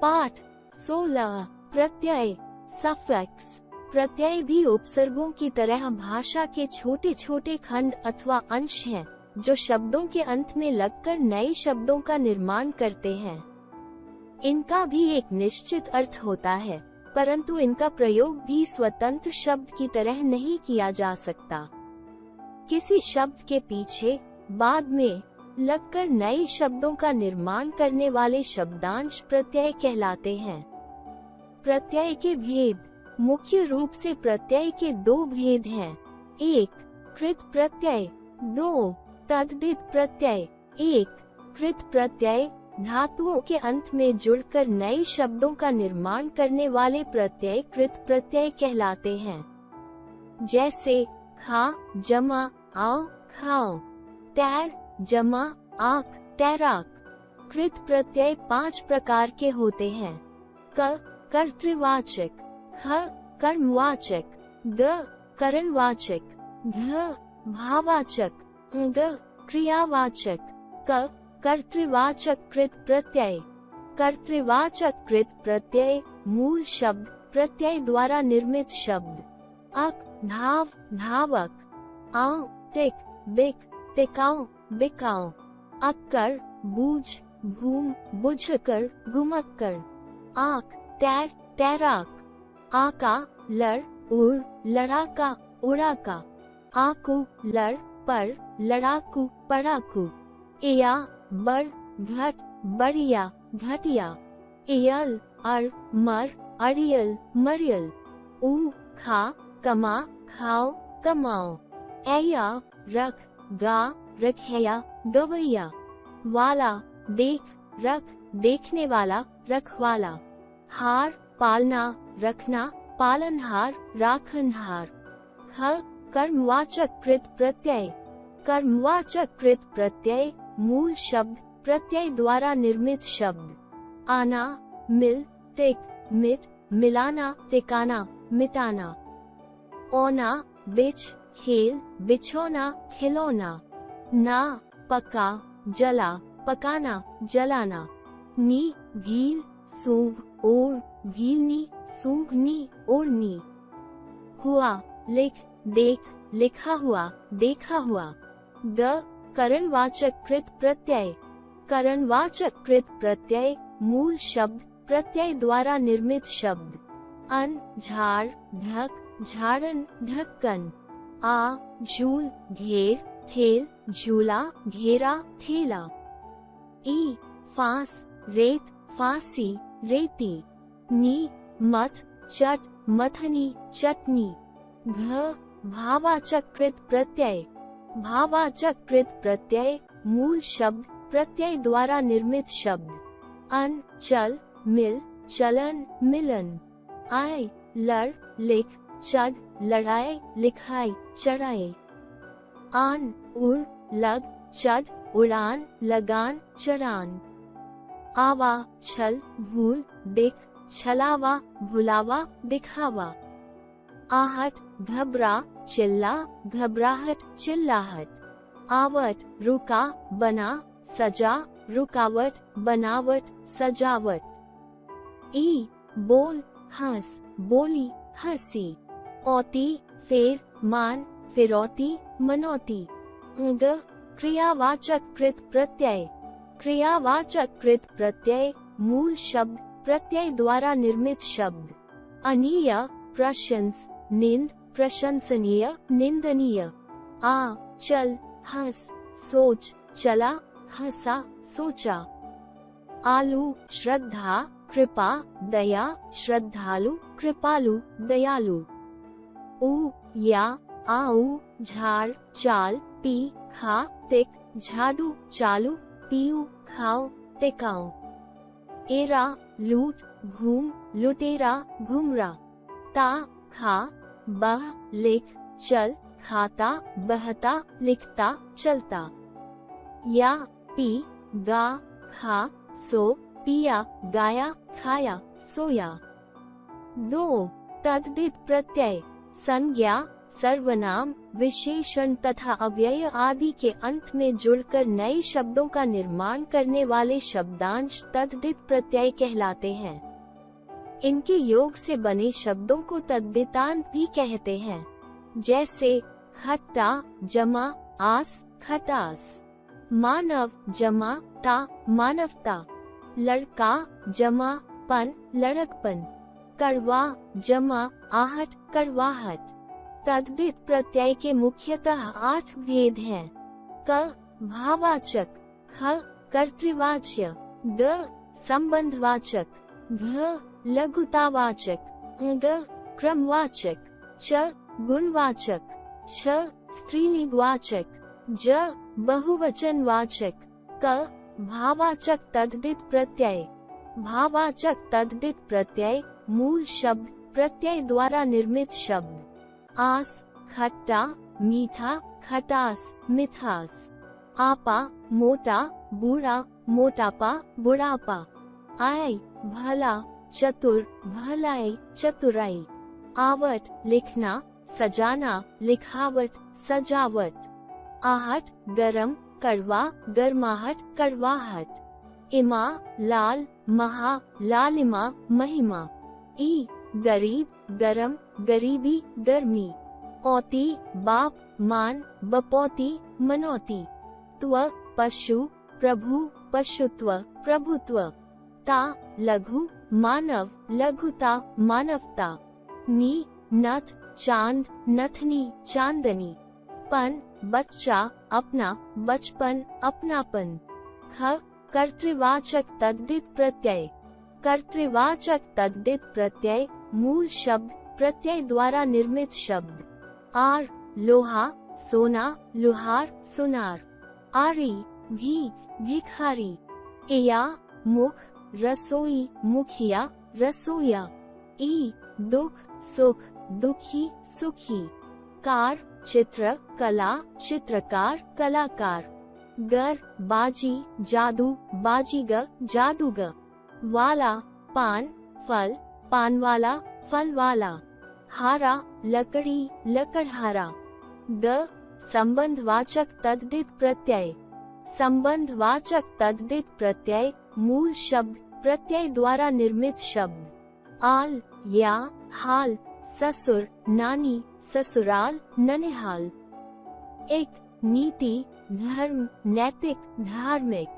पाठ 16 प्रत्यय सफिक्स। प्रत्यय भी उपसर्गों की तरह भाषा के छोटे छोटे खंड अथवा अंश हैं, जो शब्दों के अंत में लगकर नए शब्दों का निर्माण करते हैं। इनका भी एक निश्चित अर्थ होता है, परंतु इनका प्रयोग भी स्वतंत्र शब्द की तरह नहीं किया जा सकता। किसी शब्द के पीछे बाद में लगकर नए शब्दों का निर्माण करने वाले शब्दांश प्रत्यय कहलाते हैं। प्रत्यय के भेद। मुख्य रूप से प्रत्यय के दो भेद हैं। 1 कृत प्रत्यय, 2 तद्धित प्रत्यय। 1 कृत प्रत्यय धातुओं के अंत में जुड़कर नए शब्दों का निर्माण करने वाले प्रत्यय कृत प्रत्यय कहलाते हैं। जैसे खा जमा आओ खाओ, तैर जमा आक तैराक। कृत प्रत्यय 5 प्रकार के होते हैं। क कर्तृवाचक, ख कर्मवाचक, ग करणवाचक, घ भाववाचक, ग क्रियावाचक। क कर्तृवाचक कृत प्रत्यय। कर्तृवाचक कृत प्रत्यय मूल शब्द प्रत्यय द्वारा निर्मित शब्द। अक धाव धावक, आव टिक बिक टिकाऊ बिकाऊ। अक्कर बूझ भूम बुझकर घुमक्कर। आक तैर तैराक। आका लड़ उड़ लड़ाका उड़ाका। आकू लड़ पर लड़ाकू पड़ाकू। एया बड़ घट बढ़िया घटिया। एयल अर मर अड़ियल मरियल। ऊ खा कमा खाओ कमाओ। ऐया रख गा रखैया गवैया। वाला देख रख देखने वाला रखवाला। हार पालना रखना पालनहार राखनहार। ख कर्मवाचक कृत प्रत्यय। कर्मवाचक कृत प्रत्यय मूल शब्द प्रत्यय द्वारा निर्मित शब्द। आना मिल टिक मिट मिलाना टिकाना मिटाना। ओना बिछ खेल बिछोना खिलौना। ना पका जला पकाना जलाना। नी भील सूंघ ओढ़ भीलनी सूंघनी ओढ़नी। हुआ लिख देख लिखा हुआ देखा हुआ। ग करणवाचक कृत प्रत्यय। करणवाचक कृत प्रत्यय मूल शब्द प्रत्यय द्वारा निर्मित शब्द। अन झाड़ ढक झाड़न ढक्कन। आ झूल घेर ठेल झूला घेरा ठेला। ई फांस रेत फांसी रेती। नी मथ चट मथनी चटनी। घ भाववाचक कृत प्रत्यय। भाववाचक कृत प्रत्यय मूल शब्द प्रत्यय द्वारा निर्मित शब्द। अन चल मिल चलन मिलन। आय लड़ लिख चढ़ लड़ाई लिखाई चढ़ाए। आन उड़ लग चढ़ उड़ान लगान चढ़ान। आवा छल भूल दिख छलावा भुलावा दिखावा। आहट घबरा चिल्ला घबराहट चिल्लाहट। आवट रुका बना सजा रुकावट बनावट सजावट। ई बोल हंस बोली हंसी। औती फेर मान फिरौती मनौती। ग क्रियावाचक कृत प्रत्यय। क्रियावाचक कृत प्रत्यय मूल शब्द प्रत्यय द्वारा निर्मित शब्द। अनीय प्रशंस निंद प्रशंसनीय निंदनीय। आ चल हंस सोच चला हंसा सोचा। आलू श्रद्धा कृपा दया श्रद्धालु कृपालु दयालु। ऊ या आऊ झाड़ चाल पी खा टिक झाड़ू चालू पीऊ खाओ टिकाओ। एरा लूट घूम लुटेरा घुमरा। ता खा बह लिख चल खाता बहता लिखता चलता। या पी गा खा सो पिया गाया खाया सोया। 2 तद्धित प्रत्यय। संज्ञा सर्वनाम, विशेषण तथा अव्यय आदि के अंत में जुड़कर नए शब्दों का निर्माण करने वाले शब्दांश तद्धित प्रत्यय कहलाते हैं। इनके योग से बने शब्दों को तद्धितांत भी कहते हैं, जैसे खट्टा जमा आस, खटास। मानव जमा ता, मानवता। लड़का जमा पन, लड़कपन। कड़वा जमा आहट, कड़वाहट। तद्धित प्रत्यय के मुख्यतः 8 भेद हैं। क भाववाचक, ख कर्तृवाच्य, ग संबंधवाचक, घ लघुतावाचक, ग क्रमवाचक, च गुणवाचक, छ स्त्रीलिंगवाचक, ज बहुवचनवाचक। क भाववाचक तद्धित प्रत्यय। भाववाचक तद्धित प्रत्यय मूल शब्द प्रत्यय द्वारा निर्मित शब्द। आस खट्टा, मीठा, खटास, मिठास। आपा मोटा, बूढ़ा, मोटापा, बुढ़ापा। आय भला, चतुर, भलाई, चतुराई। आवट लिखना, सजाना, लिखावट, सजावट। आहट गरम, कड़वा, गर्माहट, कड़वाहट। इमा लाल, महा, लालिमा, महिमा। ई गरीब, गरम, गरीबी, गर्मी। औती बाप, मान, बपौती, मनौती। त्व पशु, प्रभु, पशुत्व, प्रभुत्व। ता लघु, मानव, लघुता, मानवता। नी नथ, चांद, नथनी, चांदनी। पन बच्चा, अपना, बचपन, अपनापन। ख कर्तृवाचक तद्धित प्रत्यय। कर्तृवाचक तद्धित प्रत्यय मूल शब्द प्रत्यय द्वारा निर्मित शब्द। आर लोहा, सोना, लुहार, सुनार। आरी भीख, भिखारी। एया मुख, रसोई, मुखिया, रसोया। ई दुख, सुख, दुखी, सुखी। कार चित्र, कला, चित्रकार, कलाकार। गर बाजी, जादू, बाजीगर, जादूगर। वाला पान, फल, पानवाला, फलवाला। हारा लकड़ी, लकड़हारा। ग संबंधवाचक तद्धित प्रत्यय। संबंधवाचक तद्धित प्रत्यय मूल शब्द प्रत्यय द्वारा निर्मित शब्द। आल या हाल, ससुर, नानी, ससुराल, ननिहाल। एक नीति, धर्म, नैतिक, धार्मिक।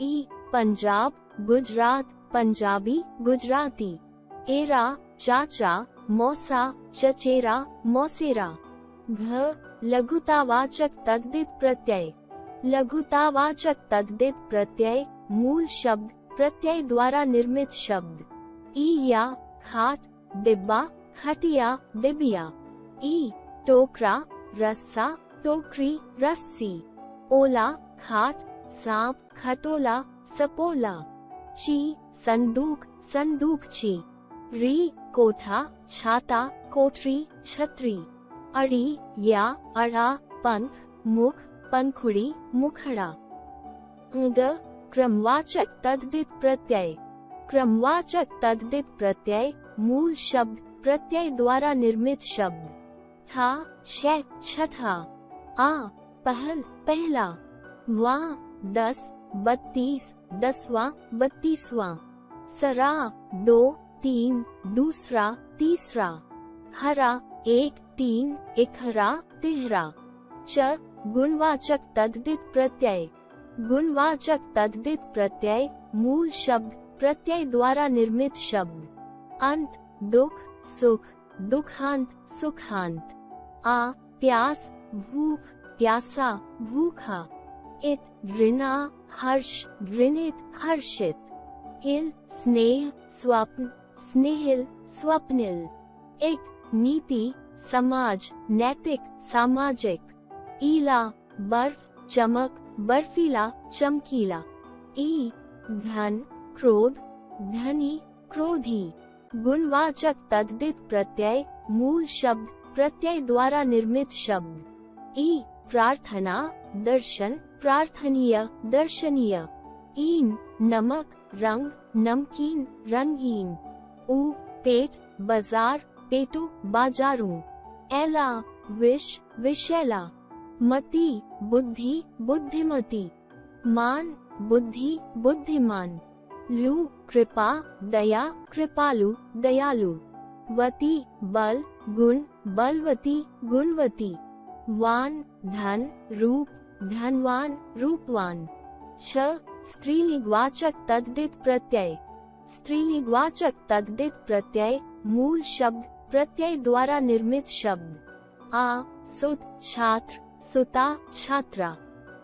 ई पंजाब, गुजरात, पंजाबी, गुजराती। एरा चाचा, मौसा, चचेरा, मौसेरा। घ लघुतावाचक तद्धित प्रत्यय। लघुतावाचक तद्धित प्रत्यय मूल शब्द प्रत्यय द्वारा निर्मित शब्द। ई या खाट, डिब्बा, खटिया, डिबिया। ई टोकरा, रस्सा, टोकरी, रस्सी। ओला खाट, सांप, खटोला, सपोला। ची संदूक, संदूकची। री कोठा, छाता, कोठरी, छतरी। अड़ी या अड़ा, पंख, मुख, पंखुड़ी, मुखड़ा। ग क्रमवाचक तद्धित प्रत्यय। क्रमवाचक तद्धित प्रत्यय मूल शब्द प्रत्यय द्वारा निर्मित शब्द। था छह, छठा। आ पहल, पहला। वा 10, 32, 10वां, 32वां। सरा 2, 3, दूसरा, तीसरा। हरा 1, 3, इकहरा, तिहरा। च गुणवाचक तद्धित प्रत्यय। गुणवाचक तद्धित प्रत्यय मूल शब्द प्रत्यय द्वारा निर्मित शब्द। अंत दुख, सुख, दुखांत, सुखांत। आ प्यास, भूख, प्यासा, भूखा। इत घृणा, हर्ष, घृणित, हर्षित। इल स्नेह, स्वप्न, स्नेहिल, स्वप्निल। एक नीति, समाज, नैतिक, सामाजिक। ईला बर्फ, चमक, बर्फीला, चमकीला। ई धन, क्रोध, धनी, क्रोधी। गुणवाचक तद्धित प्रत्यय मूल शब्द प्रत्यय द्वारा निर्मित शब्द। ई प्रार्थना, दर्शन, प्रार्थनीय, दर्शनीय। ईन नमक, रंग, नमकीन, रंगीन। ऊ पेट, बाजार, पेटू, बाजारू। एला विष, विषैला। मति, बुद्धि, बुद्धिमती। मान, बुद्धि, बुद्धिमान। लु, कृपा, दया, कृपालु, दयालु। वती, बल, गुण, बलवती, गुणवती। वान, धन, रूप, धनवान, रूपवान। श, स्त्रीलिंगवाचक तद्धित प्रत्यय। स्त्रीलिंगवाचक तद्धित प्रत्यय मूल शब्द प्रत्यय द्वारा निर्मित शब्द। आ, सुत, छात्र, सुता, छात्रा।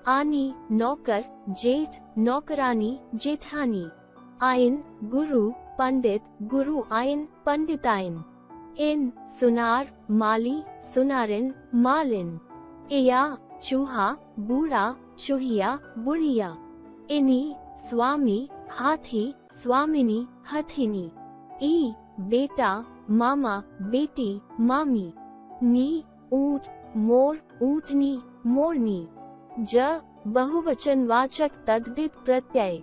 आनी, नौकर, जेठ, नौकरानी, जेठानी। आयन, गुरु, पंडित, गुरु आयन, पंडितायन। इन, सुनार, माली, सुनारिन, मालिन। एया, चूहा, बूढ़ा, चूहिया, बुढ़िया। इनी, स्वामी, हाथी, स्वामिनी, हथिनी। ई, बेटा, मामा, बेटी, मामी। नी, ऊंट, मोर, ऊंटनी, मोरनी। ज, बहुवचनवाचक तद्धित प्रत्यय।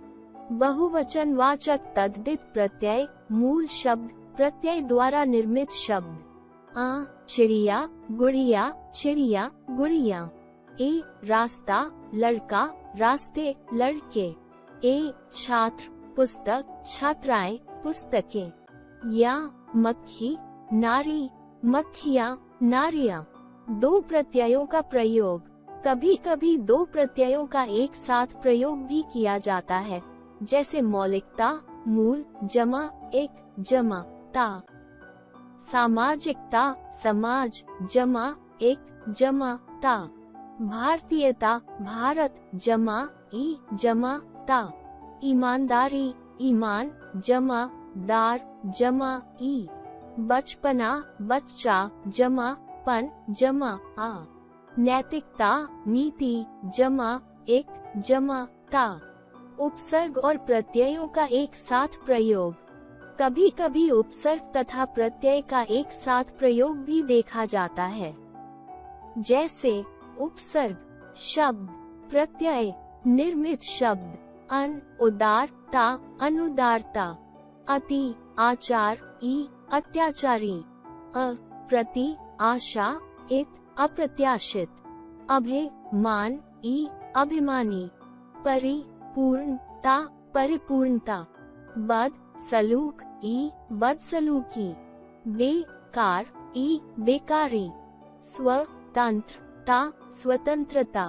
बहुवचनवाचक तद्धित प्रत्यय मूल शब्द प्रत्यय द्वारा निर्मित शब्द। आ, चिड़िया, गुड़िया, चिड़िया, गुड़िया। ए, रास्ता, लड़का, रास्ते, लड़के। ए, छात्र, पुस्तक, छात्राएं, पुस्तकें। या, मक्खी, नारी, मक्खियां, नारियां। दो प्रत्ययों का प्रयोग। कभी कभी दो प्रत्ययों का एक साथ प्रयोग भी किया जाता है, जैसे मौलिकता, मूल, जमा, एक, जमा, ता। सामाजिकता, समाज, जमा, एक, जमा, ता। भारतीयता, भारत, जमा, ई, जमा, ता। ईमानदारी, ईमान, जमा, दार, जमा, ई। बचपना, बच्चा, जमा, पन, जमा, आ। नैतिकता, नीति, जमा, एक, जमा, ता। उपसर्ग और प्रत्ययों का एक साथ प्रयोग। कभी कभी उपसर्ग तथा प्रत्यय का एक साथ प्रयोग भी देखा जाता है, जैसे उपसर्ग, शब्द, प्रत्यय, निर्मित शब्द। अन, उदारता, अनुदारता। अति, आचार, ई, अत्याचारी। अ, प्रति, आशा, इत, अप्रत्याशित। अभे, मान, ई, अभिमानी। परि, पूर्णता, परिपूर्णता। बद, सलूक, ई, बदसलूकी। बेकार, ई, बेकारी। स्वतंत्रता, स्वतंत्रता।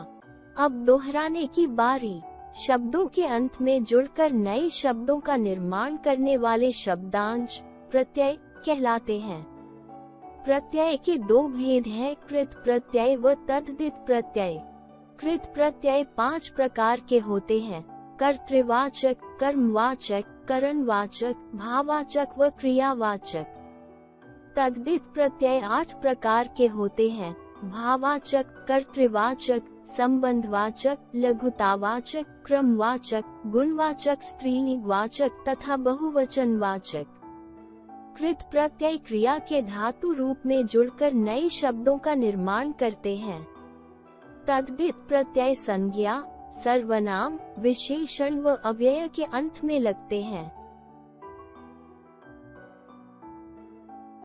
अब दोहराने की बारी। शब्दों के अंत में जुड़कर नए शब्दों का निर्माण करने वाले शब्दांश प्रत्यय कहलाते हैं। प्रत्यय के दो भेद हैं, कृत प्रत्यय व तद्धित प्रत्यय। कृत प्रत्यय 5 प्रकार के होते हैं: कर्तृवाचक, कर्मवाचक, करणवाचक, भाववाचक व क्रियावाचक। तद्धित प्रत्यय 8 प्रकार के होते हैं: भाववाचक, कर्तृवाचक, संबंधवाचक, लघुतावाचक, क्रमवाचक, गुणवाचक, स्त्रीलिंगवाचक तथा बहुवचनवाचक। कृत प्रत्यय क्रिया के धातु रूप में जुड़कर नए शब्दों का निर्माण करते हैं। तद्धित प्रत्यय संज्ञा, सर्वनाम, विशेषण व अव्यय के अंत में लगते हैं।